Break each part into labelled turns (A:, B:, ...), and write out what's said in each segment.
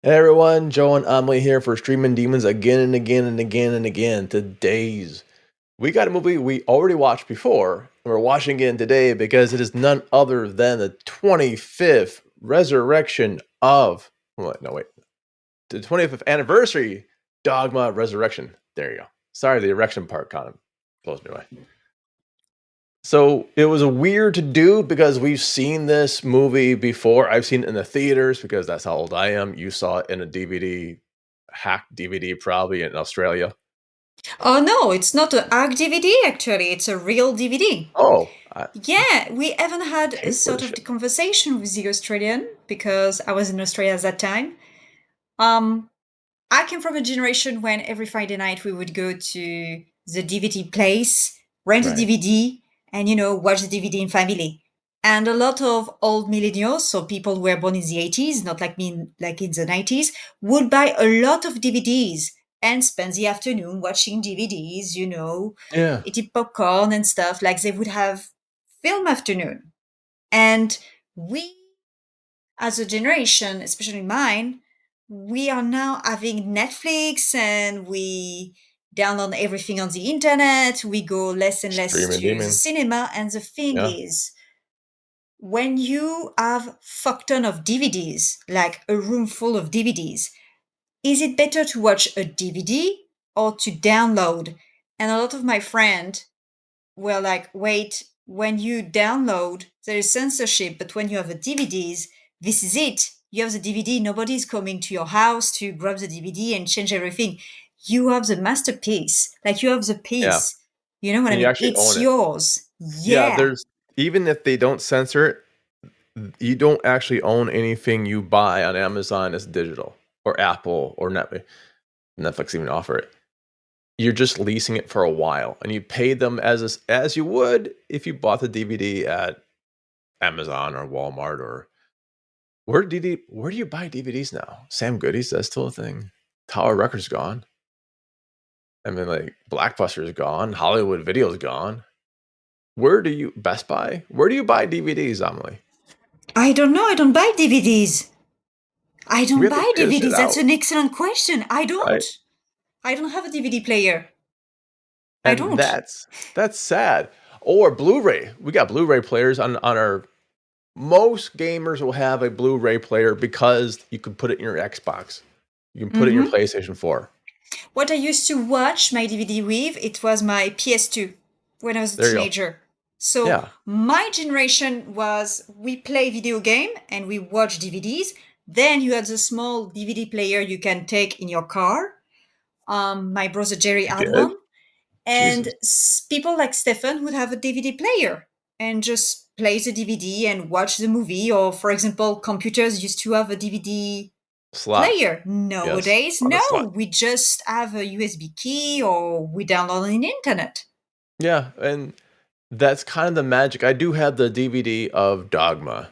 A: Hey everyone, Jo and Amelie here for Streaming Demons again and again and again and again. Today's we got a movie we already watched before, and we're watching again today because it is none other than the 25th resurrection of the 25th anniversary Dogma Resurrection. There you go. Sorry, the erection part kind of blows me away. So it was weird to do because we've seen this movie before. I've seen it in the theaters because that's how old I am. You saw it in a DVD, hacked DVD, probably in Australia.
B: Oh no, it's not a hack DVD actually, it's a real DVD.
A: Oh,
B: Yeah, we haven't had a
A: paid for
B: sort
A: this
B: of the
A: shit.
B: conversation with the Australian because I was in Australia at that time. Um, I came from a generation when every Friday night we would go to the DVD place, rent a
A: Right.
B: DVD, and watch the DVD in family. And a lot of old millennials, so people who were born in the 80s, not like me, like in the 90s, would buy a lot of DVDs and spend the afternoon watching DVDs,
A: Yeah.
B: eating popcorn and stuff. Like they would have film afternoon. And we as a generation, especially mine, we are now having Netflix and we download everything on the internet. We go less and less
A: Streaming
B: to the
A: Demon.
B: cinema. And the thing
A: Yeah.
B: is, when you have fuck ton of DVDs, like a room full of DVDs, is it better to watch a DVD or to download? And a lot of my friends were like, wait, when you download, there is censorship, but when you have a DVDs, this is it. You have the DVD, nobody's coming to your house to grab the DVD and change everything. You have the masterpiece, like you have the
A: Yeah.
B: piece. You know what I
A: And you
B: mean?
A: actually
B: It's
A: own it.
B: yours.
A: Yeah.
B: Yeah.
A: There's even if they don't censor it, you don't actually own anything you buy on Amazon as digital or Apple or Netflix even offer it. You're just leasing it for a while, and you pay them as you would if you bought the DVD at Amazon or Walmart or where do you buy DVDs now? Sam Goody's, that's still a thing. Tower Records gone. I mean, like Blockbuster is gone. Hollywood Video is gone. Where do you Best Buy? Where do you buy DVDs, Amelie?
B: I don't know. I don't buy DVDs. I
A: We
B: don't
A: have to
B: buy
A: figure this shit
B: DVDs. That's
A: out,
B: an excellent question. I don't.
A: right?
B: I don't have a DVD player. I
A: And
B: don't.
A: that's sad. Or Blu-ray. We got Blu-ray players on our most gamers will have a Blu-ray player because you can put it in your Xbox. You can put it in your
B: Hmm.
A: PlayStation 4.
B: What I used to watch my DVD with, it was my PS2 when I was a
A: There you go.
B: teenager. So
A: Yeah.
B: my generation was we play video game and we watch DVDs. Then you had the small DVD player you can take in your car. My brother Jerry
A: You
B: had
A: did?
B: one, and
A: Jesus.
B: people like Stefan would have a DVD player and just play the DVD and watch the movie. Or, for example, computers used to have a DVD
A: Slot.
B: player.
A: Yes.
B: Nowadays,
A: On the
B: no,
A: slot.
B: we just have a USB key or we download on the internet.
A: Yeah, and that's kind of the magic. I do have the DVD of Dogma.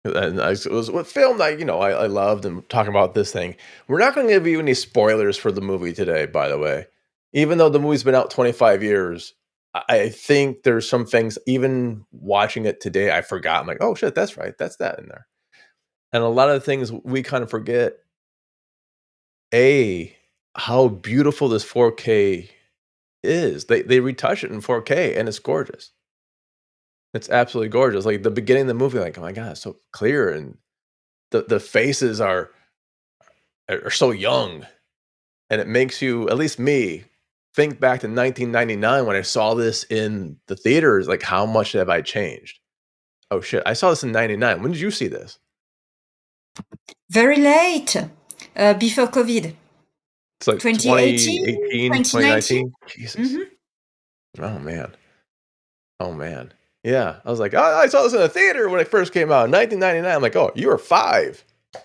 A: And it was a film that, I loved and talking about this thing. We're not going to give you any spoilers for the movie today, by the way. Even though the movie's been out 25 years, I think there's some things, even watching it today, I forgot. I'm like, oh shit, that's right. That's that in there. And a lot of the things we kind of forget, A, how beautiful this 4K is. They retouch it in 4K and it's gorgeous. It's absolutely gorgeous. Like the beginning of the movie, like, oh my god, it's so clear and the faces are so young, and it makes you, at least me, think back to 1999 when I saw this in the theaters. Like, how much have I changed? Oh shit, I saw this in '99. When did you see this?
B: Very late, before COVID.
A: It's like
B: 2018,
A: 2018,
B: 2019.
A: 2019. Jesus.
B: Mm-hmm.
A: Oh man. Oh man. Yeah, I was like, oh, I saw this in the theater when it first came out in 1999. I'm like, oh, you were 5. You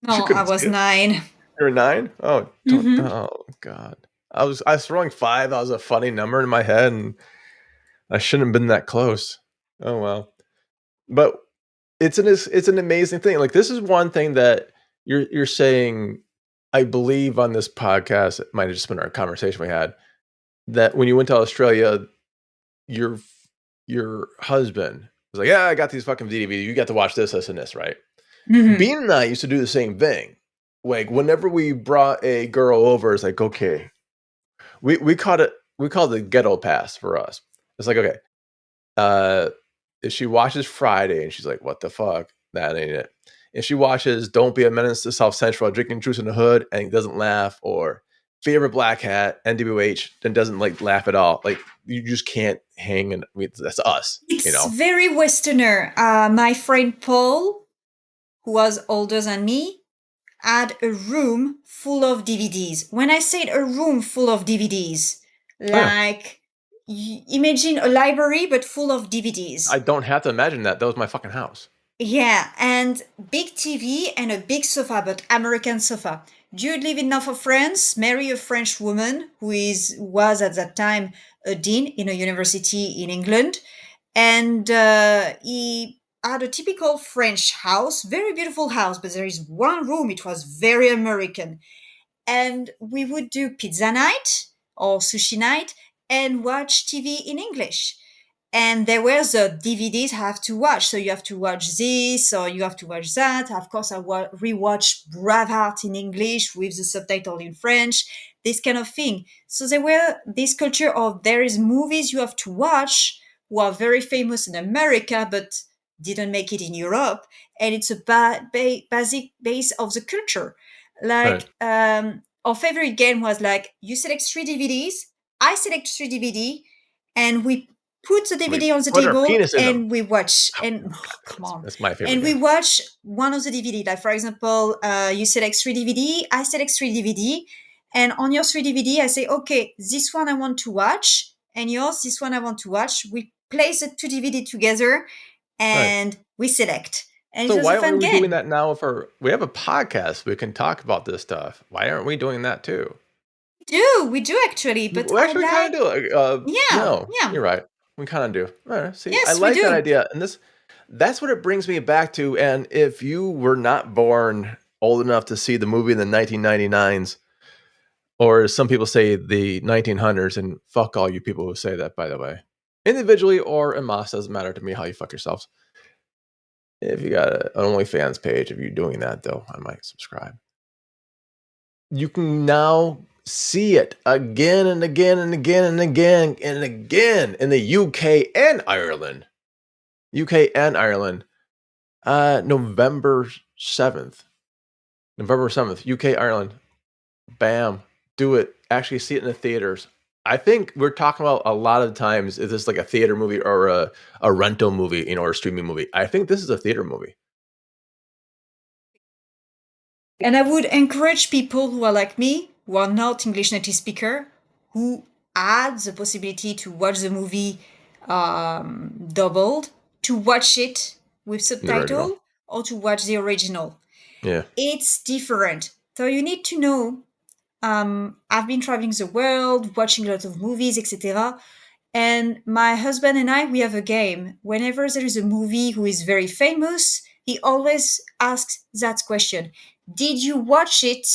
B: No, I
A: couldn't
B: was
A: see it.
B: 9.
A: You were 9. Oh, don't.
B: Mm-hmm.
A: Oh god. I was throwing 5. That was a funny number in my head, and I shouldn't have been that close. Oh well. But it's an amazing thing. Like, this is one thing that you're saying, I believe, on this podcast. It might have just been our conversation we had, that when you went to Australia, your your husband was like, "Yeah, I got these fucking DVDs. You got to watch this, and this, right?"
B: Mm-hmm.
A: Bean and I used to do the same thing. like whenever we brought a girl over, it's like, okay, we called it ghetto pass for us. It's like, okay, uh, if she watches Friday and she's like, what the fuck, that ain't it. If she watches Don't Be a Menace to South Central, Drinking Juice in the Hood, and doesn't laugh, or Favorite Black Hat, NWH, then doesn't like laugh at all. Like you just can't hang, and that's us, you
B: It's
A: know.
B: very Westerner. My friend Paul, who was older than me, had a room full of DVDs. When I said a room full of DVDs,
A: Oh yeah,
B: like imagine a library but full of
A: I
B: DVDs.
A: don't have to imagine that. That was my fucking house.
B: Yeah, and big TV and a big sofa, but American sofa. Dude lived in north of France, marry a French woman was at that time a dean in a university in England, and he had a typical French house, very beautiful house, but there is one room. It was very American, and we would do pizza night or sushi night and watch TV in English. And there were the DVDs I have to watch. So you have to watch this or you have to watch that. Of course, I rewatched Braveheart in English with the subtitle in French, this kind of thing. So there were this culture of there is movies you have to watch who are very famous in America, but didn't make it in Europe. And it's a basic base of the culture.
A: Right.
B: Like our favorite game was like you select three DVDs, I select three DVD, and we put the
A: We
B: DVD on the
A: put our
B: table
A: penis in them.
B: and we watch.
A: Oh,
B: And
A: God,
B: come on,
A: that's my favorite
B: and we
A: game.
B: watch one of the DVD. Like for example, you select three DVD, I select three DVD, and on your three DVD, I say, okay, this one I want to watch, and yours, this one I want to watch. We place the two DVD together,
A: Right.
B: and we select, and it
A: So
B: was a
A: why aren't
B: fun
A: we doing
B: game.
A: that now? For we have a podcast, we can talk about this stuff. Why aren't we doing that too?
B: We do actually, but
A: Well,
B: I
A: actually, we kind
B: like,
A: of do.
B: yeah,
A: No,
B: yeah,
A: you're right. We kind of do. All right. See, I
B: yes, we
A: like that
B: do.
A: idea, and that's what it brings me back to. And if you were not born old enough to see the movie in the 1999s, or as some people say, the 1900s, and fuck all you people who say that, by the way, individually or en masse, doesn't matter to me how you fuck yourselves. If you got an OnlyFans page, if you're doing that, though, I might subscribe. You can now see it again and again and again and again and again in the UK and Ireland. UK and Ireland. November 7th. November 7th, UK, Ireland. Bam. Do it. Actually see it in the theaters. I think we're talking about a lot of times, is this like a theater movie or a rental movie, or a streaming movie? I think this is a theater movie.
B: And I would encourage people who are like me, who are not English native speaker, who had the possibility to watch the movie doubled, to watch it with
A: The original.
B: subtitle or to watch the original.
A: Yeah.
B: It's different. So you need to know. I've been traveling the world, watching a lot of movies, etc. And my husband and I, we have a game. Whenever there is a movie who is very famous, he always asks that question. Did you watch it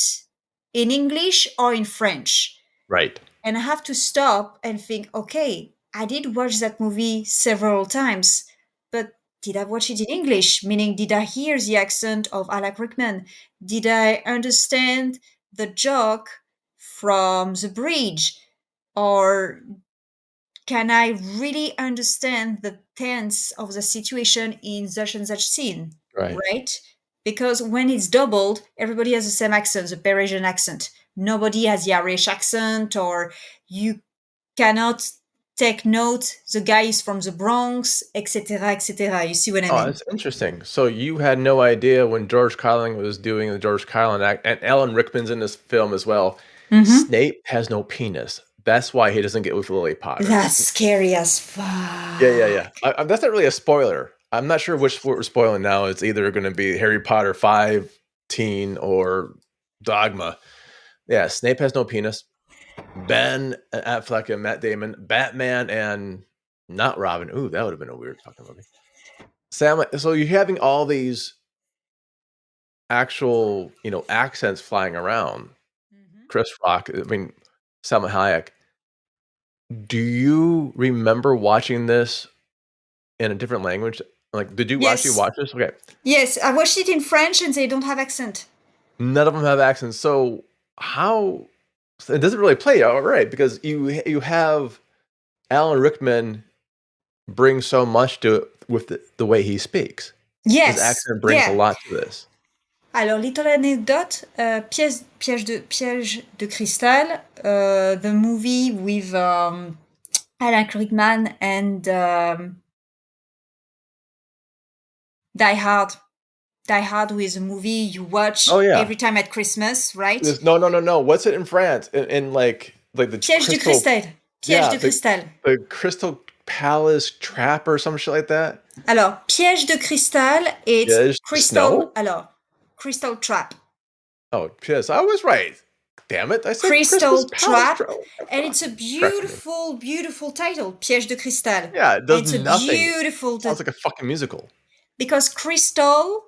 B: in English or in French?
A: Right.
B: And I have to stop and think, okay, I did watch that movie several times, but did I watch it in English? Meaning, did I hear the accent of Alan Rickman? Did I understand the joke from the bridge? Or can I really understand the tense of the situation in such and such scene?
A: Right.
B: Right? Because when it's doubled, everybody has the same accent, the Parisian accent. Nobody has the Irish accent, or you cannot take note the guy is from the Bronx, etc., etc. You see what I
A: Oh,
B: mean?
A: that's interesting. So you had no idea when George Carlin was doing the George Carlin act, and Alan Rickman's in this film as well.
B: Mm-hmm.
A: Snape has no penis. That's why he doesn't get with Lily Potter.
B: That's scary as
A: Yeah, yeah, yeah.
B: fuck.
A: That's not really a spoiler. I'm not sure which what we're spoiling now. It's either going to be Harry Potter 5 teen or Dogma. Yeah, Snape has no penis. Ben Affleck and Matt Damon, Batman and not Robin. Ooh, that would have been a weird fucking movie. Sam, so you're having all these actual, accents flying around.
B: Mhm.
A: Chris Rock, I mean, Salma Hayek. Do you remember watching this in a different language? Like, did you actually
B: Yes,
A: watch this? Okay.
B: yes, I watched it in French and they don't have accent.
A: None of them have accents. So how it doesn't really play out right because you have Alan Rickman bring so much to it with the way he speaks. His
B: Yes,
A: accent brings a
B: yeah.
A: lot to this.
B: Alors, little anecdote, piège de cristal, the movie with Alan Rickman and Die Hard. Die Hard was a movie you watch
A: Oh yeah.
B: every time at Christmas, right?
A: No. What's it in France? In like the
B: Piège de
A: crystal,
B: cristal. Piège
A: yeah,
B: de cristal.
A: the Crystal Palace Trap or some shit like that.
B: Alors, piège de cristal,
A: Yeah,
B: it's
A: there's the
B: crystal.
A: snow.
B: Alors, crystal trap.
A: Oh, piss! I was right. Damn it! I said Christmas
B: Crystal
A: Palace
B: trap.
A: Trap.
B: And it's a
A: Correction me.
B: beautiful, beautiful title, Piège de cristal.
A: Yeah, it
B: And
A: does
B: it's a
A: nothing.
B: beautiful
A: Sounds like a fucking musical.
B: because crystal,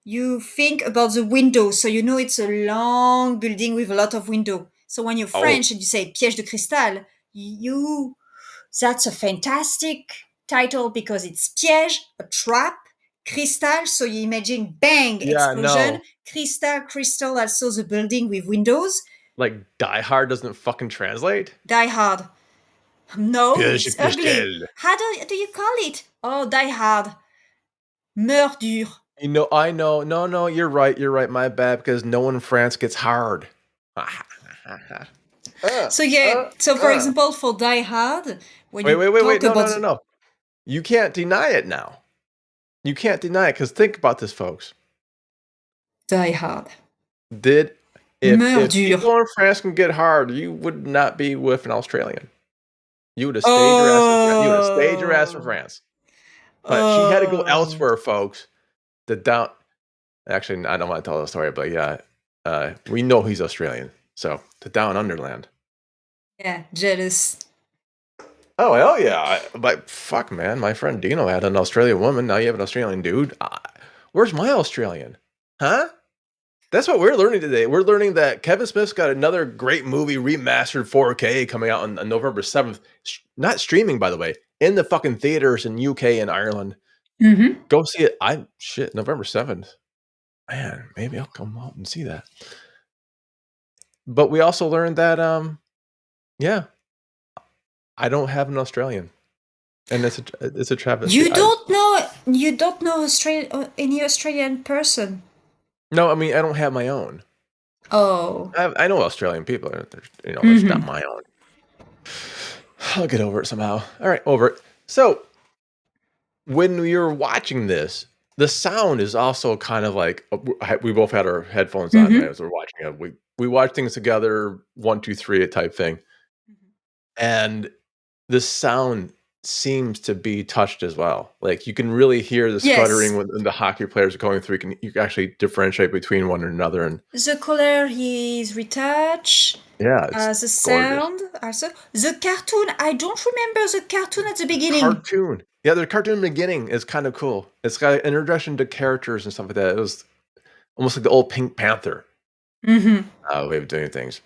B: you think about the window, so you know it's a long building with a lot of window. So when you're
A: Oh,
B: French and you say piège de cristal, you that's a fantastic title because it's piège, a trap, crystal, so you imagine bang,
A: yeah,
B: explosion,
A: no.
B: crystal, also the building with windows.
A: Like Die Hard doesn't fucking translate.
B: Die Hard. No,
A: Piège de
B: it's ugly.
A: cristal.
B: How do you call it? Oh, Die Hard. Meurt dur.
A: I know. No, you're right. You're right. My bad, because no one in France gets hard.
B: So yeah, so for
A: uh.
B: example, for Die Hard, when
A: Wait,
B: you
A: wait, wait, wait.
B: talk
A: No,
B: about
A: no, no, no. You can't deny it now. You can't deny it, because think about this, folks.
B: Die Hard,
A: Did
B: meurt
A: if
B: dur.
A: people in France can get hard, you would not be with an Australian. You would have stayed your ass in France. You would have stayed your ass in
B: Oh,
A: France. But she had to go
B: oh,
A: elsewhere, folks. The down. Actually, I don't want to tell the story, but yeah, we know he's Australian. So the Down Underland.
B: yeah, jealous.
A: Oh hell yeah! But fuck, man, my friend Dino had an Australian woman. Now you have an Australian dude. Where's my Australian? Huh? That's what we're learning today. We're learning that Kevin Smith's got another great movie remastered 4K coming out on November 7th. Not streaming, by the way, in the fucking theaters in UK and Ireland.
B: Mm-hmm.
A: Go see it. November 7th. Man, maybe I'll come out and see that. But we also learned that yeah, I don't have an Australian. And it's a travesty.
B: You don't know any Australian person.
A: No, I mean I don't have my own.
B: Oh.
A: I know Australian people. They're just not
B: Mm-hmm.
A: my own. I'll get over it somehow. All right, over it. So when you're watching this, the sound is also kind of like we both had our headphones on, right?
B: Mm-hmm.
A: As we're watching it, we watch things together, 1, 2, 3, type thing, and the sound seems to be touched as well. Like you can really hear the sputtering
B: Yes.
A: when the hockey players are going through. You can actually differentiate between one another, and
B: The color is retouched.
A: yeah, it's
B: The
A: gorgeous.
B: sound also. The cartoon, I don't remember the cartoon at the beginning.
A: Cartoon. Yeah, the cartoon in the beginning is kind of cool. It's got an introduction to characters and stuff like that. It was almost like the old Pink Panther
B: Mm-hmm.
A: way of doing things.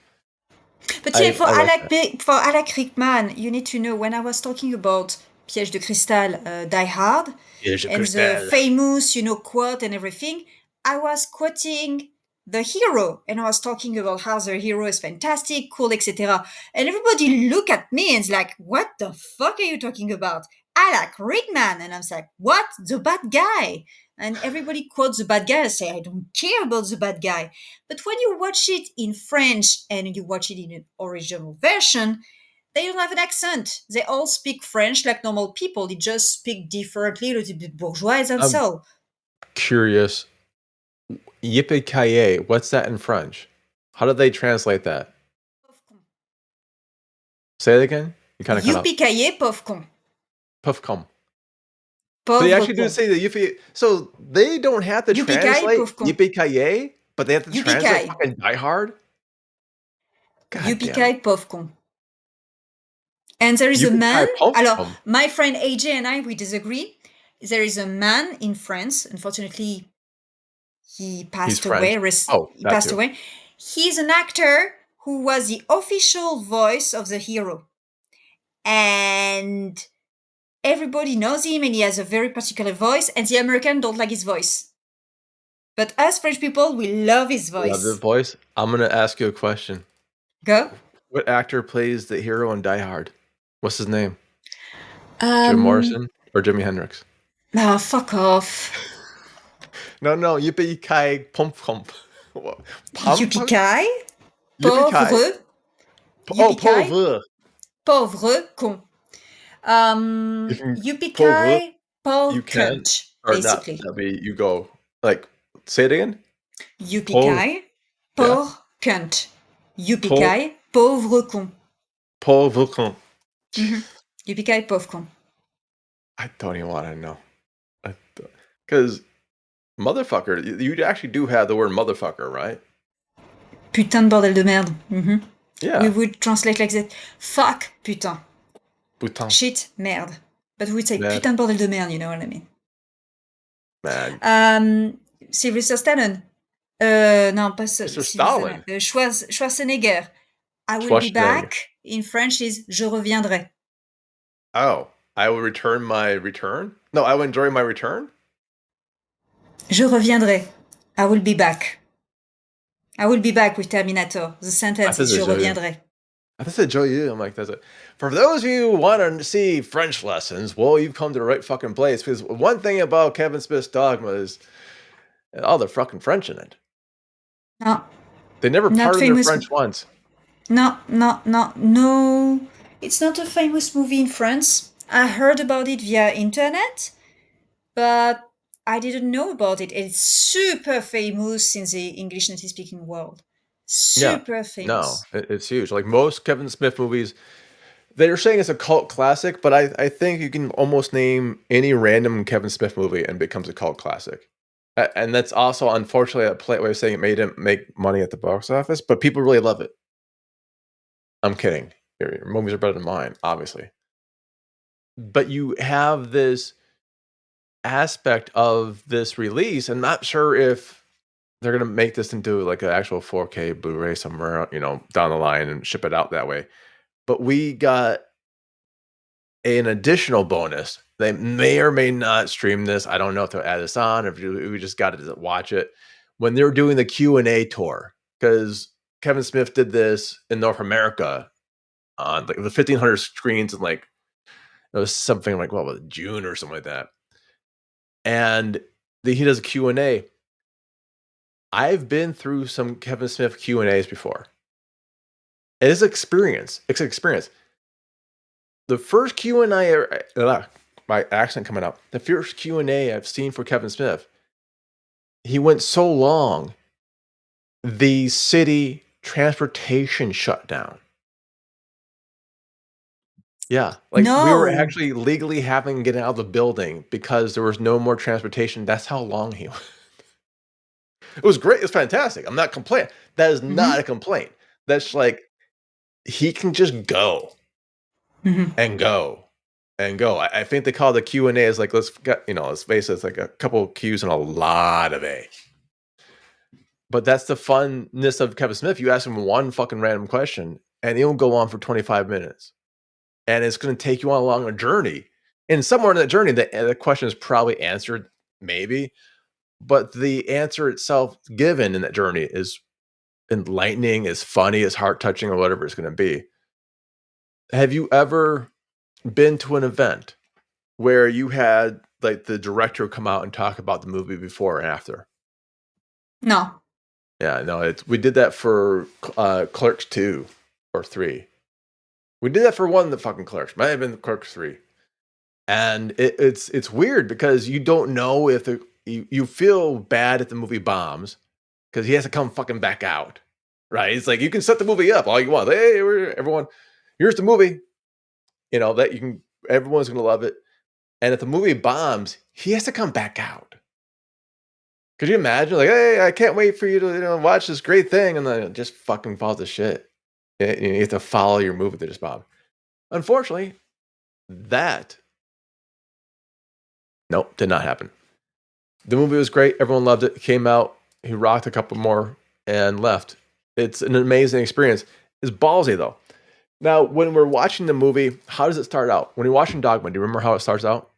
B: But yeah,
A: I like that.
B: For Alan Rickman, you need to know when I was talking about Piège de Cristal, Die Hard,
A: Piège de
B: and the
A: cristal.
B: famous, quote and everything, I was quoting the hero, and I was talking about how the hero is fantastic, cool, etc. And everybody look at me and is like, "What the fuck are you talking about?" Alan Rickman, and I'm like, "What? The bad guy?" And everybody quotes the bad guy and say, "I don't care about the bad guy." But when you watch it in French and you watch it in an original version, they don't have an accent. They all speak French like normal people. They just speak differently, a little bit bourgeois and
A: I'm
B: so.
A: curious. Yippee-ki-yay, what's that in French? How do they translate that? Say it again? You kind of cut out.
B: Yippee pauvre con.
A: Puff cum. So they
B: Pauvre
A: actually do
B: con.
A: say the yippee. So they don't have to
B: Yippee
A: translate
B: pauvre con.
A: yippee-ki-yay, but they have to translate
B: Yippee
A: fucking Die Hard? God damn it.
B: Yippee pauvre con. And there is a
A: Yippee-ki
B: man.
A: puff
B: Alors,
A: cum.
B: my friend AJ and I, we disagree. There is a man in France. Unfortunately, he
A: He's
B: passed
A: French.
B: away.
A: Oh,
B: He
A: that
B: passed
A: too.
B: away. He's an actor who was the official voice of the hero, and everybody knows him, and he has a very particular voice. And the American don't like his voice. But us French people, we love his
A: Love the
B: voice.
A: voice. I'm gonna ask you a question.
B: Go.
A: What actor plays the hero in Die Hard? What's his name? Jim
B: Um,
A: Morrison or Jimi Hendrix?
B: fuck off.
A: No, yippee ki pump pump. Pump pump?
B: Yippee-ki,
A: Yippee ki.
B: pauvre,
A: Oh,
B: yippee-ki,
A: pauvre.
B: pauvre con.
A: You can pauvre.
B: Yippee-ki, pauvre
A: You can
B: cunt,
A: or not.
B: basically.
A: That'd be you go like. Say it again. Pauvre.
B: Yippee-ki,
A: Yeah.
B: pauvre cunt.
A: Pauvre.
B: Yippee-ki, pauvre con.
A: Pauvre con.
B: Yippee-ki, pauvre con.
A: I don't even want to know. Because motherfucker, you actually do have the word motherfucker, right?
B: Putain de bordel de merde. We
A: Yeah.
B: would translate like that. Fuck, putain.
A: Putain.
B: Shit, merde. But we would say
A: Mad.
B: putain de bordel de merde, you know what I mean?
A: Mad.
B: Sylvester Stallone. Non, pas
A: Mr.
B: Sylvester
A: Stalin.
B: Stallone. Schwarzenegger. I will be
A: Schwarzenegger.
B: back. In French is je reviendrai.
A: Oh, I will return my return? No, I will enjoy my return?
B: Je reviendrai. I will be back. I will be back with Terminator. The sentence is je reviendrai.
A: I thought it joyeux. I'm like, that's it. For those of you who want to see French lessons, well, you've come to the right fucking place. Because one thing about Kevin Smith's Dogma is all the fucking French in it.
B: No.
A: They never
B: Not
A: pardoned their
B: famous.
A: French once.
B: No. It's not a famous movie in France. I heard about it via internet, but I didn't know about it. It's super famous in the English native speaking world.
A: Yeah.
B: Super
A: No,
B: famous.
A: it's huge. Like most Kevin Smith movies, they're saying it's a cult classic, but I think you can almost name any random Kevin Smith movie and it becomes a cult classic. And that's also, unfortunately, a polite way of saying it made him make money at the box office, but people really love it. I'm kidding. Your movies are better than mine, obviously. But you have this aspect of this release. I'm not sure if they're going to make this into like an actual 4K Blu-ray somewhere, down the line and ship it out that way. But we got an additional bonus. They may or may not stream this. I don't know if they'll add this on, or if we just got to watch it when they're doing the Q&A tour, because Kevin Smith did this in North America on like the 1,500 screens, and like it was something like what was it, June or something like that. And he does a Q&A. I've been through some Kevin Smith Q&As before. It is experience. It's an experience. The first Q&A, my accent coming out. The first Q&A I've seen for Kevin Smith, he went so long, the city transportation shut down. Yeah, like we were
B: No.
A: actually legally having to get out of the building because there was no more transportation. That's how long he went. It was great. It was fantastic. I'm not complaining. That is not a complaint. That's like he can just go and go and go. I think they call the Q&A is like let's face it, it's like a couple of Q's and a lot of A. But that's the funness of Kevin Smith. You ask him one fucking random question, and he'll go on for 25 minutes, and it's going to take you on along a journey. And somewhere in that journey, the question is probably answered, maybe, but the answer itself given in that journey is enlightening, is funny, is heart touching, or whatever it's going to be. Have you ever been to an event where you had like the director come out and talk about the movie before and after?
B: No.
A: Yeah, no, we did that for Clerks 2 or 3. We did that for one of the fucking Clerks. Might have been Clerks 3. And it's weird because you don't know if you feel bad if the movie bombs because he has to come fucking back out. Right? It's like you can set the movie up all you want. Hey, everyone, here's the movie. That you can everyone's gonna love it. And if the movie bombs, he has to come back out. Could you imagine? Like, hey, I can't wait for you to watch this great thing, and then it just fucking falls to shit. You have to follow your movie that just bombed. Unfortunately, that nope, did not happen. The movie was great. Everyone loved it. It came out. He rocked a couple more and left. It's an amazing experience. It's ballsy though. Now, when we're watching the movie, how does it start out? When you're watching Dogma, do you remember how it starts out?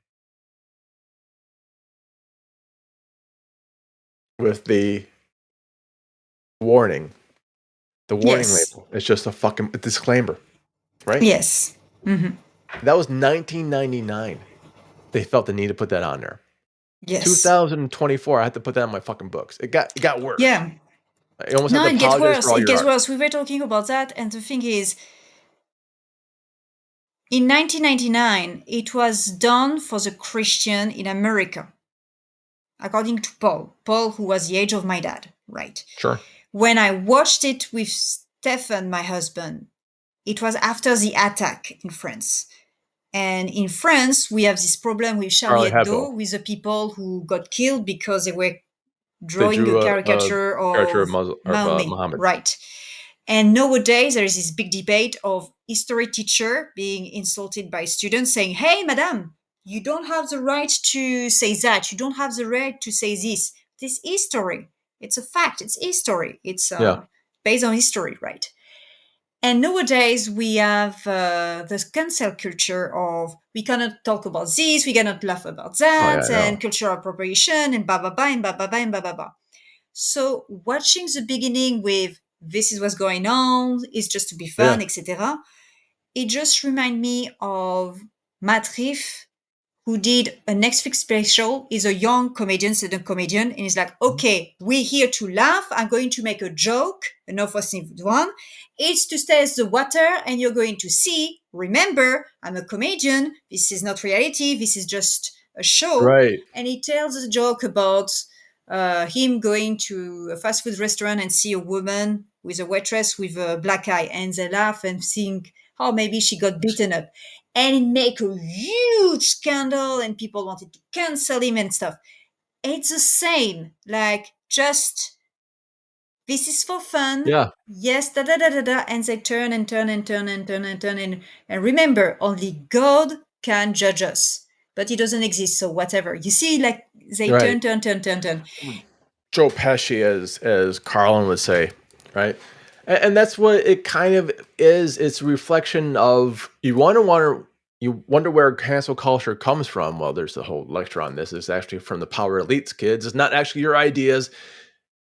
A: with the warning. The warning
B: Yes.
A: label. It's just a fucking disclaimer, right?
B: Yes. Hmm.
A: That was 1999. They felt the need to put that on there.
B: Yes.
A: 2024, I had to put that on my fucking books. It got worse.
B: Yeah.
A: I almost had
B: No,
A: to
B: it gets
A: apologize for
B: worse.
A: all
B: It
A: your
B: gets
A: art.
B: worse. We were talking about that, and the thing is, in 1999, it was done for the Christian in America, according to Paul. Paul, who was the age of my dad, right?
A: Sure.
B: When I watched it with Stefan, my husband, it was after the attack in France. And in France, we have this problem with Charlie
A: Charlie Hebdo.
B: Hebdo, with the people who got killed because they were
A: They
B: drawing a
A: drew a
B: caricature
A: caricature of
B: of Mahomet,
A: Muhammad.
B: right? And nowadays, there is this big debate of history teacher being insulted by students saying, hey, madam, you don't have the right to say that. You don't have the right to say this. This history. It's a fact. It's history. It's
A: Yeah.
B: based on history, right? And nowadays, we have this cancel culture of we cannot talk about this, we cannot laugh about
A: Oh yeah,
B: that,
A: I
B: and
A: know.
B: cultural appropriation, and blah, blah, blah, and blah, blah, blah, and blah, blah, blah. So watching the beginning with this is what's going on, it's just to be
A: Yeah.
B: fun, etc. It just reminds me of Matt Riff, who did a Netflix special. He's a young comedian, student comedian, and he's like, okay, we're here to laugh. I'm going to make a joke, an offensive one. It's to test the water, and you're going to see, remember, I'm a comedian. This is not reality. This is just a show.
A: Right.
B: And he tells a joke about him going to a fast food restaurant and see a woman with a waitress with a black eye, and they laugh and think, oh, maybe she got beaten up, and it make a huge scandal, and people wanted to cancel him and stuff. It's the same, like just this is for fun.
A: Yeah.
B: Yes, da da da da da, and they turn and turn and turn and turn and turn and remember, only God can judge us, but He doesn't exist. So whatever you see, like they
A: Right.
B: turn, turn, turn, turn, turn.
A: Joe Pesci, as Carlin would say, right? And that's what it kind of is. It's a reflection of you wonder where cancel culture comes from. Well, there's the whole lecture on this. It's actually from the power elites, kids. It's not actually your ideas.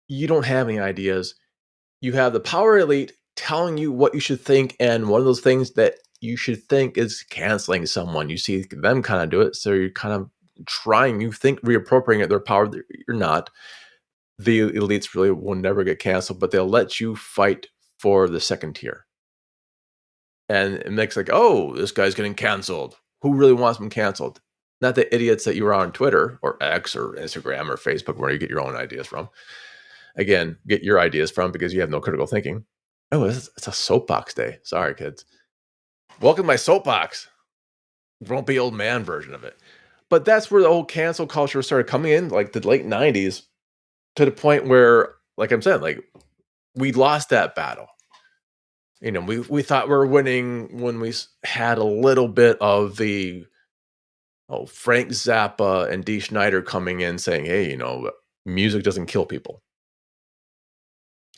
A: You don't have any ideas. You have the power elite telling you what you should think, and one of those things that you should think is canceling someone. You see them kind of do it, so you're kind of trying. You think reappropriating their power. You're not. The elites really will never get canceled, but they'll let you fight for the second tier. And it makes like, oh, this guy's getting canceled. Who really wants him canceled? Not the idiots that you are on Twitter or X or Instagram or Facebook, where you get your own ideas from. Again, get your ideas from because you have no critical thinking. Oh, it's a soapbox day. Sorry, kids. Welcome to my soapbox. Grumpy old man version of it. But that's where the whole cancel culture started coming in, like the late 90s, to the point where, like I'm saying, like we lost that battle. You know, we thought we were winning when we had a little bit of the Frank Zappa and Dee Schneider coming in saying, hey, music doesn't kill people.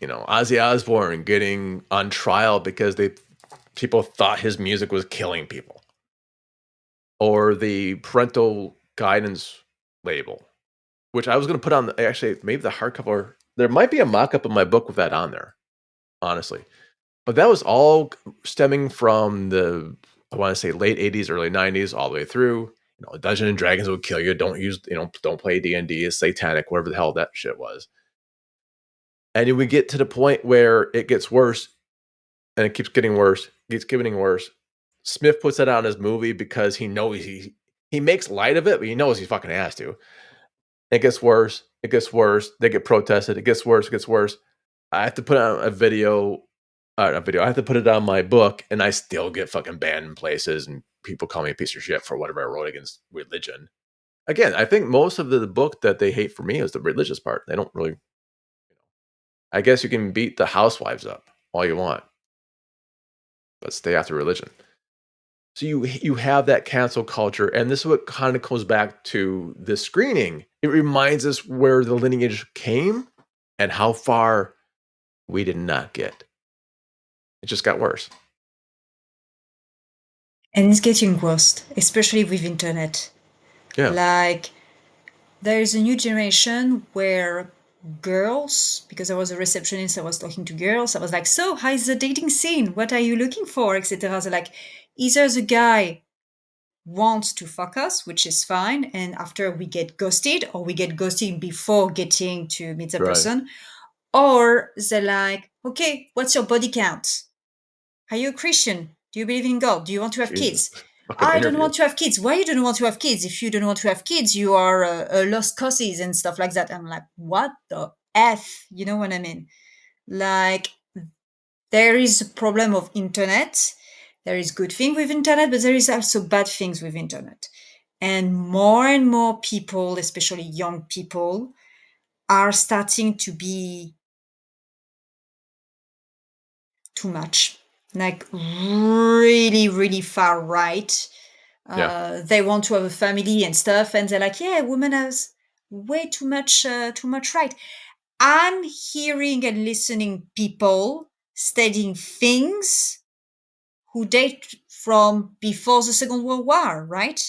A: Ozzy Osbourne getting on trial because people thought his music was killing people. Or the parental guidance label, which I was going to put on actually maybe the hardcover. There might be a mock-up of my book with that on there, honestly. But that was all stemming from I want to say late 80s, early 90s, all the way through. Dungeons and Dragons will kill you. Don't play D&D. It's satanic, whatever the hell that shit was. And then we get to the point where it gets worse, and it keeps getting worse, Smith puts that out in his movie because he knows he makes light of it, but he knows he fucking has to. It gets worse. It gets worse. They get protested. It gets worse. It gets worse. I have to put out a video. I have to put it on my book, and I still get fucking banned in places, and people call me a piece of shit for whatever I wrote against religion. Again, I think most of the book that they hate for me is the religious part. They don't really. I guess you can beat the housewives up all you want, but stay after religion. So you have that cancel culture, and this is what kind of goes back to the screening. It reminds us where the lineage came and how far we did not get. It just got worse.
B: And it's getting worse, especially with internet.
A: Yeah.
B: Like there is a new generation where girls, because I was a receptionist, I was talking to girls. I was like, so how's the dating scene? What are you looking for? Etc. So like, either the guy wants to fuck us, which is fine, and after we get ghosted, or we get ghosted before getting to meet the
A: Right.
B: person, or they're like, okay, what's your body count? Are you a Christian? Do you believe in God? Do you want to have
A: Jesus.
B: kids?
A: Fucking
B: I don't
A: interview.
B: want to have kids. Why you don't want to have kids? If you don't want to have kids, you are a lost causes and stuff like that. I'm like, what the F? You know what I mean? Like, there is a problem of internet. There is good thing with internet, but there is also bad things with internet. And more people, especially young people, are starting to be too much. Like really, really far right.
A: Yeah.
B: They want to have a family and stuff, and they're like, yeah, woman has way too much right. I'm hearing and listening people studying things who date from before the Second World War, right?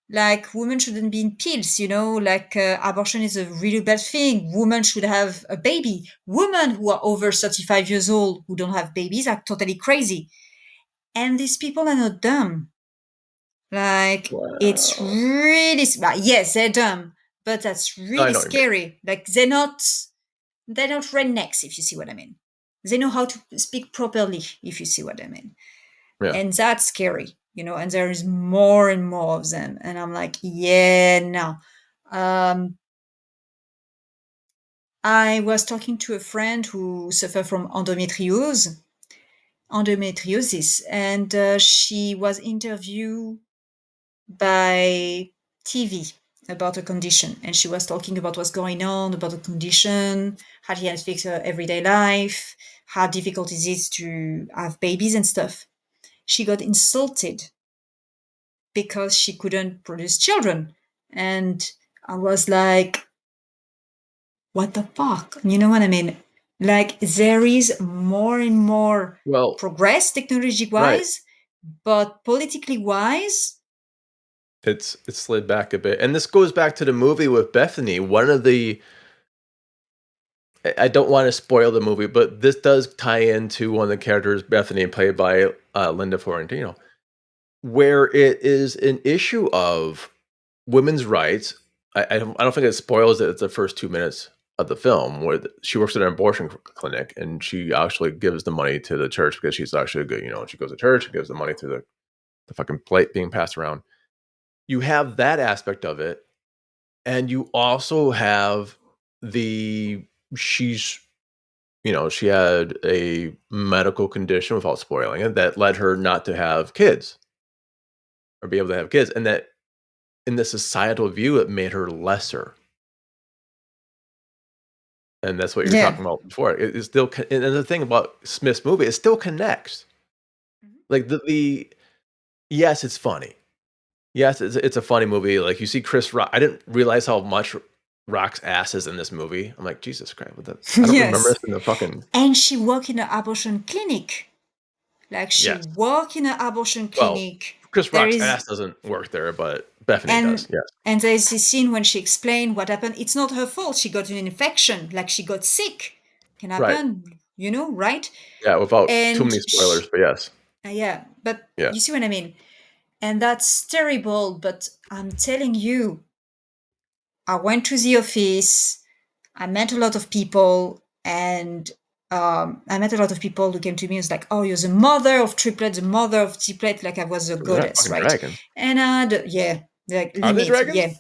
B: Like women shouldn't be in pills, like abortion is a really bad thing. Women should have a baby. Women who are over 35 years old who don't have babies are totally crazy. And these people are not dumb. Like it's
A: Wow.
B: really, yes, they're dumb, but that's
A: No, I
B: really
A: know what you mean.
B: scary. Like they're not rednecks, if you see what I mean. They know how to speak properly, if you see what I mean.
A: Yeah.
B: And that's scary, and there is more and more of them, and I'm like, yeah, no. I was talking to a friend who suffered from endometriosis, and she was interviewed by TV about a condition, and she was talking about what's going on about the condition, how she has fixed her everyday life, how difficult it is to have babies and stuff. She got insulted because she couldn't produce children. And I was like, what the fuck? You know what I mean? Like, there is more and more
A: Well,
B: progress technology
A: right.
B: wise, but politically wise,
A: It's slid back a bit. And this goes back to the movie with Bethany. One of the I don't want to spoil the movie, but this does tie into one of the characters, Bethany, played by Linda Fiorentino, where it is an issue of women's rights. I don't think it spoils it. It's the first 2 minutes of the film where she works at an abortion clinic and she actually gives the money to the church because she's actually good. She goes to church and gives the money to the fucking plate being passed around. You have that aspect of it, and you also have the she's she had a medical condition, without spoiling it, that led her not to have kids or be able to have kids, and that in the societal view, it made her lesser. And that's what you're
B: yeah.
A: talking about before. It still, and the thing about Smith's movie, it still connects. Like the yes, it's funny. Yes, it's a funny movie. Like you see Chris Rock. I didn't realize how much Rock's ass is in this movie. I'm like, Jesus Christ, I don't remember
B: Yes.
A: this in the fucking
B: And she worked in an abortion clinic. Like, she
A: yes.
B: worked in an abortion
A: Well,
B: clinic.
A: Chris
B: There
A: Rock's
B: is,
A: ass doesn't work there, but Bethany does.
B: and
A: Yes,
B: and there is this scene when she explained what happened. It's not her fault. She got an infection. Like, she got sick. Can
A: right.
B: happen, right?
A: Yeah, without too
B: And
A: many spoilers, but yes,
B: yeah, but
A: yeah,
B: you see what I mean? And that's terrible. But I'm telling you, I went to the office. I met a lot of people, and I met a lot of people who came to me and was like, "Oh, you're the mother of triplets, the mother of triplet," like I was a
A: they're not
B: goddess,
A: fucking
B: right?
A: dragons.
B: And yeah, like
A: Are they
B: limit,
A: dragons?
B: yeah.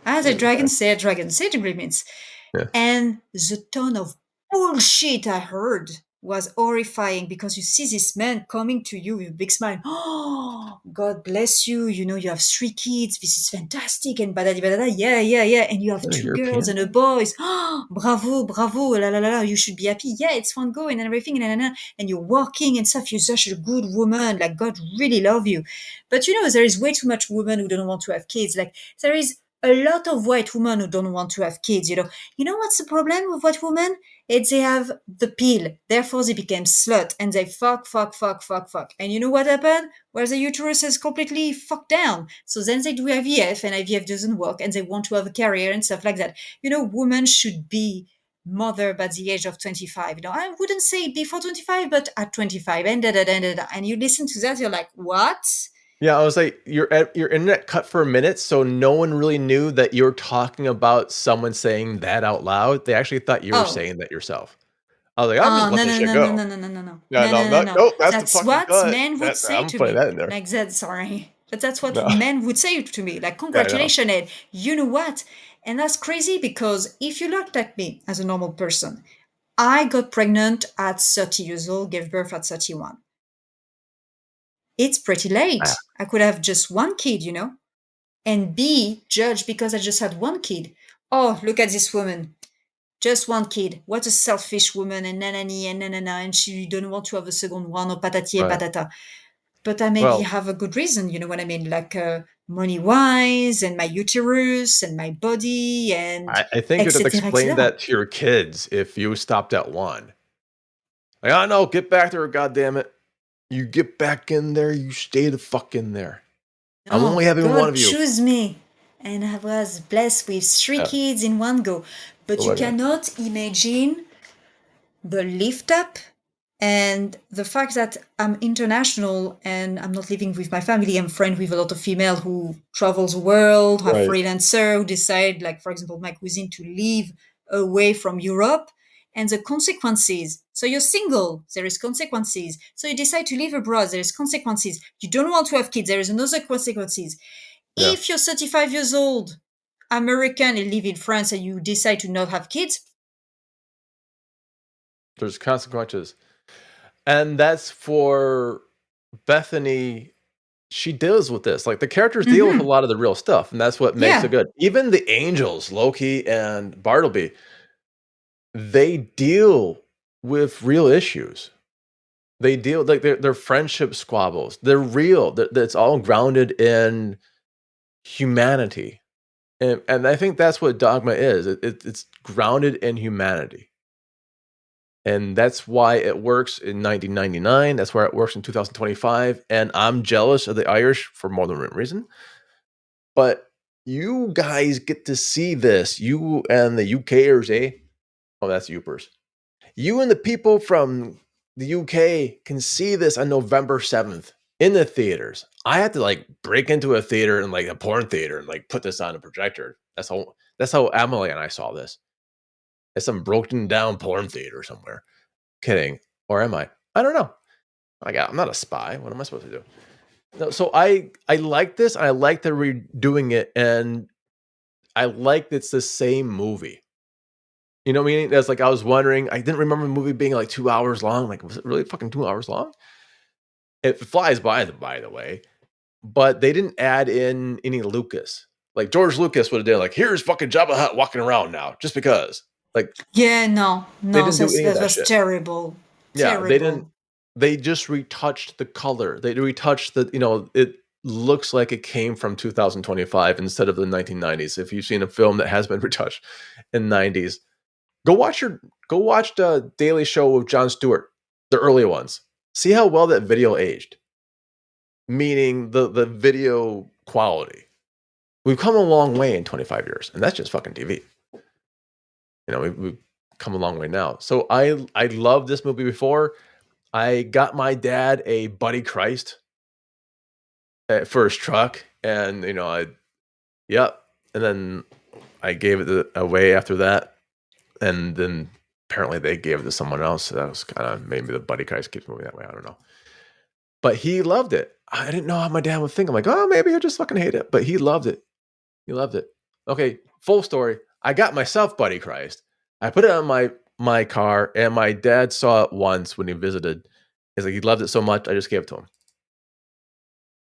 B: As a
A: Jesus Christ.
B: dragon said limits.
A: Yeah,
B: And the ton of bullshit I heard was horrifying, because you see this man coming to you with a big smile. Oh, God bless you. You have 3 kids. This is fantastic. And badada, badada. Yeah, yeah, yeah. And you have
A: is that a
B: 2 girls
A: European
B: and a
A: thing?
B: boy. Oh, bravo, bravo. La, la, la, la. You should be happy. Yeah, it's fun going and everything. And you're working and stuff. You're such a good woman. Like, God really love you. But there is way too much women who don't want to have kids. Like, there is a lot of white women who don't want to have kids. What's the problem with white women? It's they have the pill, therefore they became slut, and they fuck, fuck, fuck, fuck, fuck. And you know what happened? Well, the uterus is completely fucked down. So then they do IVF, and IVF doesn't work, and they want to have a career and stuff like that. Women should be mother by the age of 25. I wouldn't say before 25, but at 25, and da da da da da. And you listen to that, you're like, what?
A: Yeah, I was like, your internet cut for a minute, so no one really knew that you were talking about someone saying that out loud. They actually thought you were
B: Oh,
A: saying that yourself. I was like, I'm
B: oh
A: just
B: no
A: letting
B: no
A: shit
B: no no
A: go.
B: no no no no no
A: Yeah,
B: no
A: no,
B: no no
A: no,
B: no.
A: nope, that's the
B: That's
A: fucking
B: what
A: cut.
B: men would
A: That
B: say
A: I'm
B: to
A: putting
B: me.
A: that in there.
B: Like that, sorry. But that's what
A: No,
B: men would say to me. Like,
A: yeah, I know.
B: congratulations, Ed. You know what? And that's crazy because if you looked at me as a normal person, I got pregnant at 30 years old, gave birth at 31. It's pretty
A: Ah,
B: late. I could have just one kid. And be judged because I just had one kid. Oh, look at this woman. Just one kid. What a selfish woman, and nanani and nanana, and she don't want to have a second one, or patati and
A: right.
B: patata. But I maybe
A: Well,
B: have a good reason, you know what I mean? Like money wise, and my uterus, and my body, and
A: I think you'd have
B: etc.
A: explained
B: etc.
A: that to your kids if you stopped at one. Like, oh no, get back there, goddammit. You get back in there, you stay the fuck in there. I'm only
B: Oh,
A: having one
B: God
A: of you.
B: choose me. And I was blessed with three
A: Yeah.
B: kids in one go. But
A: Oh
B: you
A: my god.
B: cannot imagine the lift up and the fact that I'm international and I'm not living with my family. I'm friend with a lot of female who travels the world, have
A: Right.
B: freelancer who decide, like for example, my cousin to live away from Europe, and the consequences. So you're single, there is consequences. So you decide to live abroad, there is consequences. You don't want to have kids, there is another consequences.
A: Yeah.
B: If you're 35 years old, American, and live in France, and you decide to not have kids,
A: There's consequences. And that's for Bethany. She deals with this. Like the characters deal with a
B: mm-hmm,
A: lot of the real stuff, and that's what makes it
B: yeah,
A: good. Even the angels, Loki and Bartleby, they deal with real issues. They deal like their friendship squabbles. They're real. It's all grounded in humanity, and I think that's what Dogma is. It's grounded in humanity, and that's why it works in 1999. That's why it works in 2025. And I'm jealous of the Irish for more than one reason. But you guys get to see this. You and the UKers, eh? Oh, that's Upers. You and the people from the UK can see this on November 7th in the theaters. I had to like break into a theater and like a porn theater and like put this on a projector. That's how Amelie and I saw this. It's some broken down porn theater somewhere. Kidding. Or am I? I don't know. I'm not a spy. What am I supposed to do? No, so I like this. I like that we're doing it, and I like it's the same movie. You know what I mean? That's like I was wondering. I didn't remember the movie being like 2 hours long. Like, was it really fucking 2 hours long? It flies by the way. But they didn't add in any Lucas. Like George Lucas would have done. Like, here's fucking Jabba the Hutt walking around now, just because. Like,
B: yeah, no,
A: they
B: no,
A: didn't do any of
B: that
A: that
B: was
A: shit.
B: terrible,
A: Yeah, they didn't.
B: terrible.
A: They just retouched the color. They retouched the. It looks like it came from 2025 instead of the 1990s. If you've seen a film that has been retouched in 90s, go watch the Daily Show with Jon Stewart, the early ones. See how well that video aged. Meaning the video quality. We've come a long way in 25 years, and that's just fucking TV. We've come a long way now. So I loved this movie before. I got my dad a Buddy Christ for his truck, and yep, and then I gave it away after that, and then apparently they gave it to someone else. So that was kind of maybe the Buddy Christ keeps moving that way. I don't know, but he loved it. I didn't know how my dad would think. I'm like, oh, maybe I just fucking hate it, but he loved it. He loved it. Okay, full story. I got myself Buddy Christ. I put it on my car, and my dad saw it once when he visited. He's like, he loved it so much, I just gave it to him.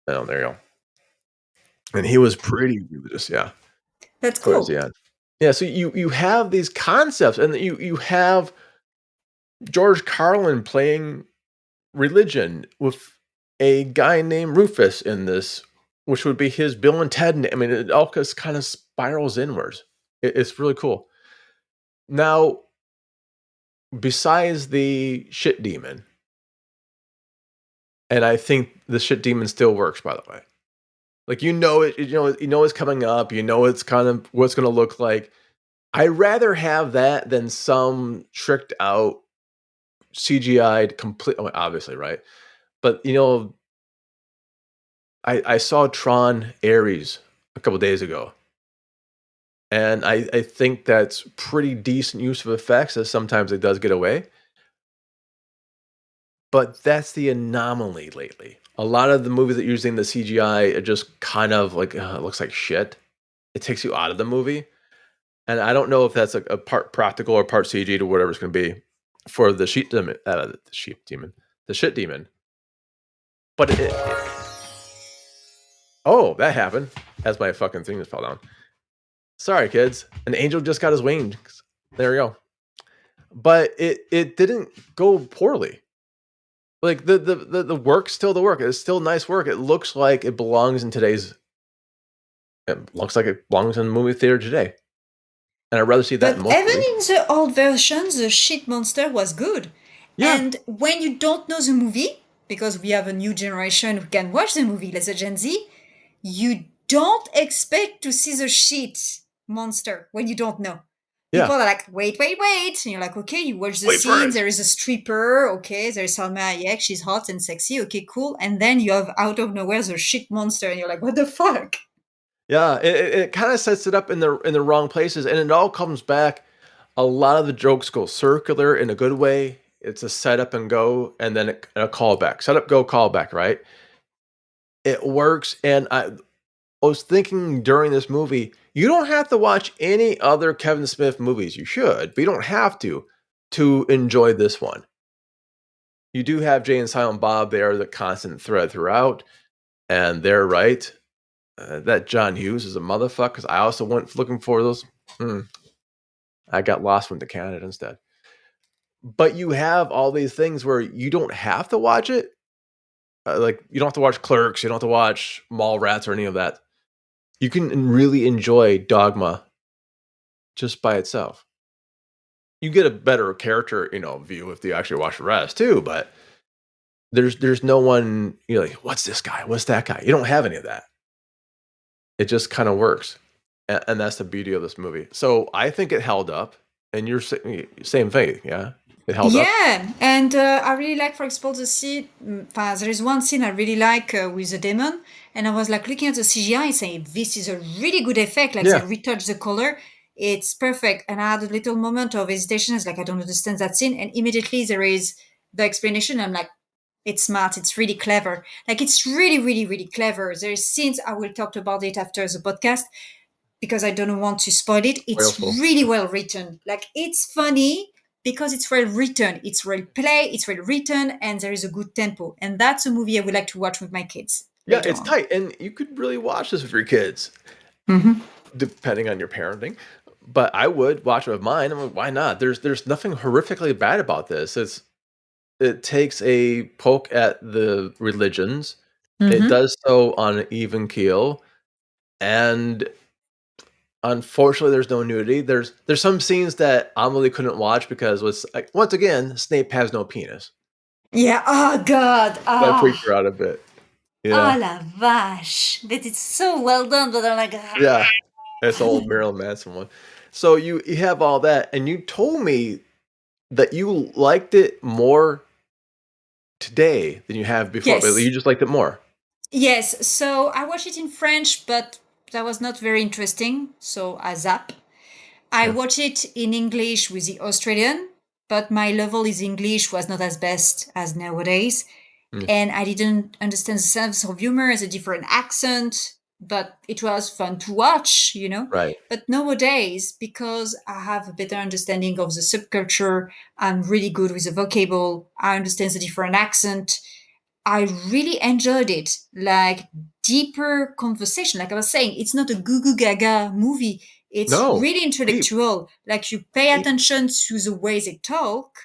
A: Oh, there you go. And he was pretty religious, yeah,
B: That's
A: towards
B: cool.
A: the end. Yeah, so you have these concepts, and you have George Carlin playing religion with a guy named Rufus in this, which would be his Bill and Ted. I mean, it all just kind of spirals inwards. It's really cool. Now, besides the shit demon, and I think the shit demon still works, by the way. Like it's coming up. You know it's kind of what it's going to look like. I'd rather have that than some tricked out CGI'd complete. Obviously, right? But I saw Tron Ares a couple days ago, and I think that's pretty decent use of effects, as sometimes it does get away. But that's the anomaly lately. A lot of the movies that are using the CGI are just kind of like, it looks like shit. It takes you out of the movie. And I don't know if that's a part practical or part CG to whatever it's going to be for the the shit demon. But oh, that happened as my fucking thing just fell down. Sorry, kids. An angel just got his wings. There we go. But it didn't go poorly. Like the work's still the work. It's still nice work. It looks like it belongs in today's. It looks like it belongs in the movie theater today. And I'd rather see that in
B: But
A: most
B: even
A: movies.
B: in the old version, the shit monster was good.
A: Yeah,
B: And when you don't know the movie, because we have a new generation who can watch the movie, let's say Gen Z, you don't expect to see the shit monster when you don't know.
A: yeah.
B: People are like, wait, wait, wait. And you're like, okay, you watch the
A: Wait for
B: scene.
A: it.
B: There is a stripper. Okay, there's Salma Hayek. She's hot and sexy. Okay, cool. And then you have out of nowhere the shit monster. And you're like, what the fuck?
A: Yeah, it kind of sets it up in the wrong places, and it all comes back. A lot of the jokes go circular in a good way. It's a setup and go, and then a callback. Setup, go, callback. Right? It works, and I was thinking during this movie, you don't have to watch any other Kevin Smith movies. You should, but you don't have to enjoy this one. You do have Jay and Silent Bob there, the constant thread throughout, and they're right. That John Hughes is a motherfucker. 'Cause I also went looking for those. I got lost, went to Canada instead. But you have all these things where you don't have to watch it. Like you don't have to watch Clerks, you don't have to watch Mallrats or any of that. You can really enjoy Dogma just by itself. You get a better character, view if you actually watch the rest too. But there's no one you're like, what's this guy? What's that guy? You don't have any of that. It just kind of works, and that's the beauty of this movie. So I think it held up, and you're same thing, yeah. It held up.
B: Yeah, and I really like, for example, the scene. There is one scene I really like with the demon, and I was like looking at the CGI and saying, "This is a really good effect. Like they
A: Yeah,
B: retouch the color, it's perfect." And I had a little moment of hesitation. It's like I don't understand that scene, and immediately there is the explanation. I'm like, "It's smart. It's really clever. Like it's really, really, really clever." There is scenes I will talk about it after the podcast because I don't want to spoil it. It's
A: spoilful.
B: really well written. Like it's funny because it's well written. It's well played. It's well written, and there is a good tempo. And that's a movie I would like to watch with my kids
A: Yeah,
B: later
A: it's
B: on.
A: tight, and you could really watch this with your kids,
B: Mm-hmm.
A: depending on your parenting. But I would watch it with mine. I mean, why not? There's nothing horrifically bad about this. It takes a poke at the religions. It
B: Mm-hmm.
A: does so on an even keel, and unfortunately, there's no nudity. There's some scenes that Amelie couldn't watch because was like, once again, Snape has no penis.
B: Yeah. Oh God.
A: That freaked
B: Ah.
A: her out a bit.
B: Oh
A: Yeah,
B: la vache. But it's so well done. But I'm like,
A: yeah. It's old Marilyn Manson one. So you have all that, and you told me that you liked it more today than you have before, but you
B: yes.
A: just liked it more.
B: Yes. So I watched it in French, but that was not very interesting. So I zap. I
A: Yeah.
B: watch it in English with the Australian, but my level is English was not as best as nowadays.
A: Mm,
B: And I didn't understand the sense of humor as a different accent, but it was fun to watch, you know.
A: right.
B: But nowadays, because I have a better understanding of the subculture, I'm really good with the vocable, I understand the different accent, I really enjoyed it. Like deeper conversation. Like I was saying, it's not a goo goo gaga movie. It's
A: No.
B: really
A: Deep.
B: intellectual. Like you pay
A: Deep.
B: attention to the way they talk.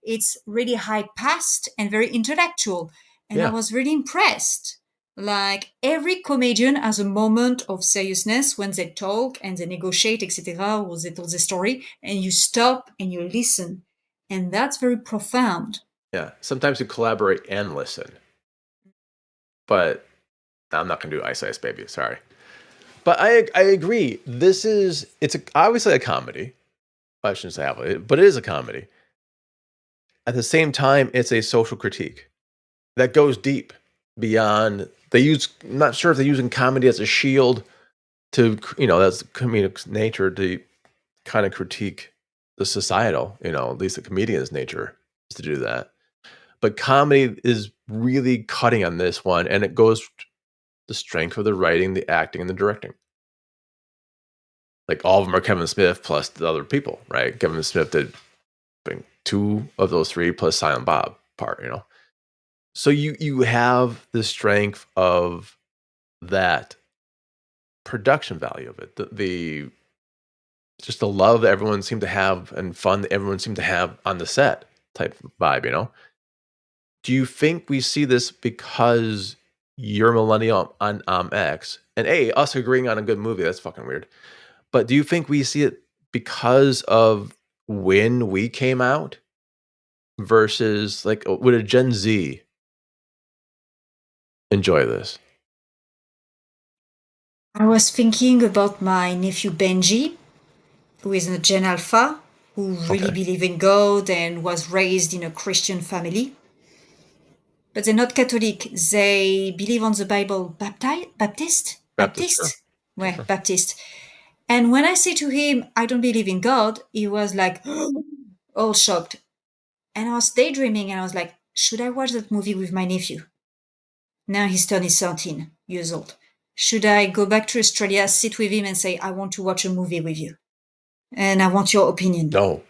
B: It's really high paced and very intellectual. And I
A: Yeah.
B: was really impressed. Like every comedian has a moment of seriousness when they talk and they negotiate, etc., or they tell the story, and you stop and you listen. And that's very profound.
A: Yeah. Sometimes you collaborate and listen, but I'm not gonna do Ice Ice Baby. Sorry. But I agree. It's obviously a comedy. I shouldn't say it, but it is a comedy. At the same time, it's a social critique that goes deep beyond. I'm not sure if they're using comedy as a shield to, that's comedic nature to kind of critique the societal, at least the comedian's nature is to do that. But comedy is really cutting on this one, and it goes the strength of the writing, the acting, and the directing. Like all of them are Kevin Smith plus the other people, right? Kevin Smith did two of those three plus Silent Bob part, So you have the strength of that production value of it, the just the love that everyone seemed to have and fun that everyone seemed to have on the set type vibe. Do you think we see this because you're millennial on X and us agreeing on a good movie? That's fucking weird. But do you think we see it because of when we came out versus like would a Gen Z enjoy this?
B: I was thinking about my nephew Benji, who is a Gen Alpha, who really
A: Okay.
B: believe in God and was raised in a Christian family. But they're not Catholic. They believe on the Bible. Baptist?
A: Baptist, sure.
B: Baptist? Well,
A: Sure.
B: Baptist. And when I say to him, I don't believe in God, he was like, all shocked. And I was daydreaming and I was like, should I watch that movie with my nephew? Now he's turning 13 years old. Should I go back to Australia, sit with him and say, I want to watch a movie with you? And I want your opinion.
A: No,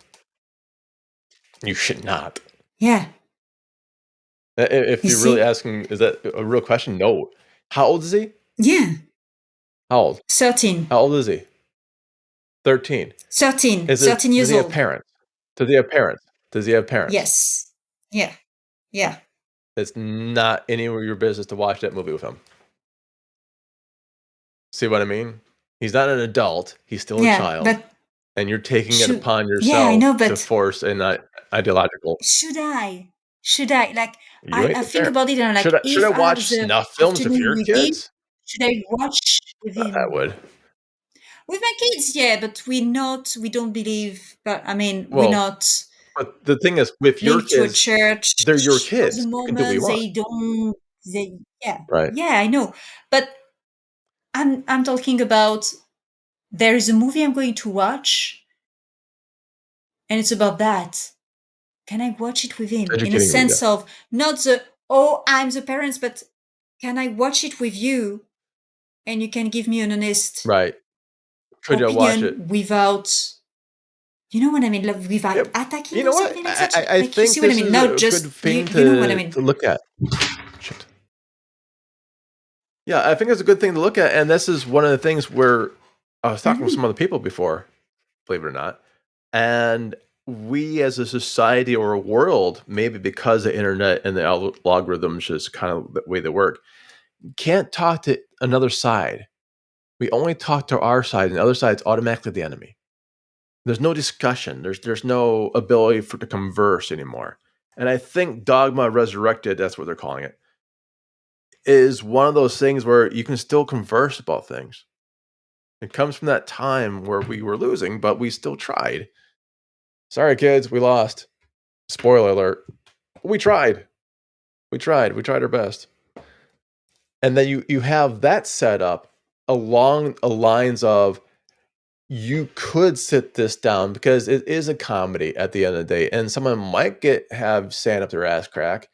A: you should not.
B: Yeah.
A: If
B: You
A: you're really
B: see?
A: asking, is that a real question? No. How old is he?
B: Yeah.
A: How old?
B: 13.
A: How old is he? 13.
B: 13.
A: Is it?
B: 13
A: Does
B: years
A: he have
B: old.
A: parents? Does he have parents? Does he have parents?
B: Yes. Yeah. Yeah.
A: It's not any of your business to watch that movie with him. See what I mean? He's not an adult. He's still a
B: Yeah.
A: child.
B: But
A: And you're taking it
B: should,
A: upon
B: yeah, I
A: yourself
B: know,
A: to
B: but
A: force an ideological.
B: should I? Should I? Like,
A: You ain't
B: I
A: the
B: think
A: parent.
B: about it and I'm like,
A: Should I
B: if I have
A: watch
B: the
A: snuff films with
B: afternoon
A: your
B: with him,
A: kids?
B: should I watch with
A: I
B: him?
A: would.
B: With my kids, yeah, but we don't believe, but I mean, we're
A: Well,
B: not
A: but the thing is, with your
B: linked to a
A: kids,
B: church
A: they're your
B: for the
A: kids. You can do what you
B: moment.
A: want.
B: Yeah,
A: Right.
B: yeah, I know. But I'm talking about there is a movie I'm going to watch and it's about that. Can I watch it with
A: It's
B: him in a
A: educating me,
B: sense
A: yes.
B: of not the, oh, I'm the parents, but can I watch it with you and you can give me an honest
A: Right. Could you watch it?
B: opinion without, you know what I mean, like, without
A: Yep. You
B: attacking
A: know
B: or
A: what?
B: something like such?
A: I
B: Like, you
A: think
B: see what I
A: this
B: mean?
A: is
B: No,
A: a
B: just
A: good thing
B: you know what I
A: to
B: mean?
A: look at. Shit. Yeah, I think it's a good thing to look at, and this is one of the things where I was talking with
B: Mhm.
A: some other people before, believe it or not, and we as a society or a world, maybe because the internet and the algorithms just kind of the way they work, can't talk to another side. We only talk to our side, and the other side's automatically the enemy. There's no discussion. There's no ability to converse anymore. And I think Dogma Resurrected, that's what they're calling it, is one of those things where you can still converse about things. It comes from that time where we were losing, but we still tried. Sorry, kids, we lost. Spoiler alert. We tried. We tried. We tried our best. And then you have that set up along the lines of you could sit this down because it is a comedy at the end of the day, and someone might have sand up their ass crack,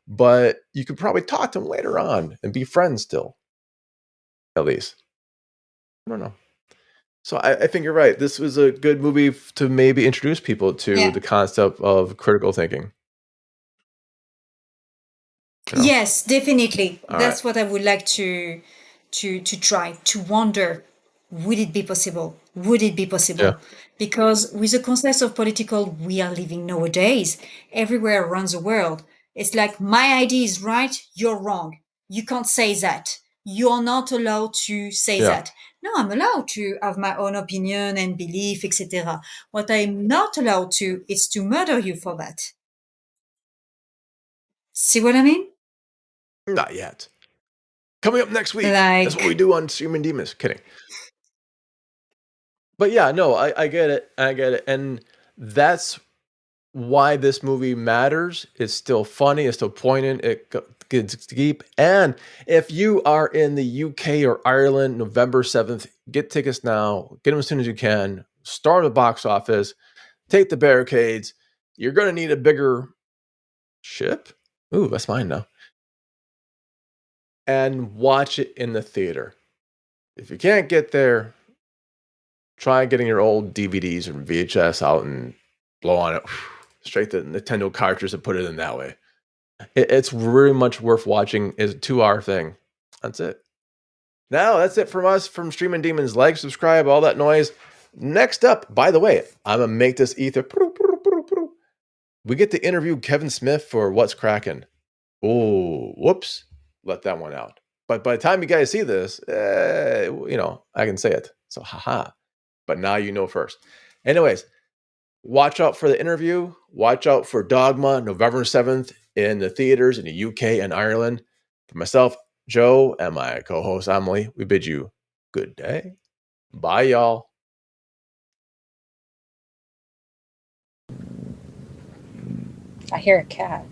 A: but you could probably talk to them later on and be friends still, at least. I don't know. So I think you're right. This was a good movie to maybe introduce people to
B: Yeah.
A: the concept of critical thinking. You know?
B: Yes, definitely.
A: All right.
B: That's what I would like to try to wonder. Would it be possible? Would it be
A: Yeah.
B: possible? Because with the concept of political we are living nowadays, everywhere around the world, it's like my idea is right, you're wrong. You can't say that. You're not allowed to say
A: Yeah.
B: that. No, I'm allowed to have my own opinion and belief, etc. What I'm not allowed to is to murder you for that. See what I mean?
A: Not yet. Coming up next week. That's what we
B: Like,
A: do on Streamin Demons. Kidding. But yeah, no, I get it. I get it. And that's why this movie matters. It's still funny. It's still poignant. It gets deep. And if you are in the UK or Ireland, November 7th, get tickets now. Get them as soon as you can. Start the box office. Take the barricades. You're going to need a bigger ship. Ooh, that's mine now. And watch it in the theater. If you can't get there, try getting your old DVDs or VHS out and blow on it straight to Nintendo cartridge and put it in that way. It's really much worth watching. It's a 2-hour thing. That's it. Now that's it from us from Streaming Demons. Like, subscribe, all that noise. Next up, by the way, I'm gonna make this ether. We get to interview Kevin Smith for What's Cracking. Oh, whoops, let that one out. But by the time you guys see this, I can say it. So haha. But now you know first. Anyways, watch out for the interview. Watch out for Dogma, November 7th in the theaters in the UK and Ireland. For myself, Joe, and my co-host Amelie, we bid you good day. Bye, y'all.
B: I hear a cat.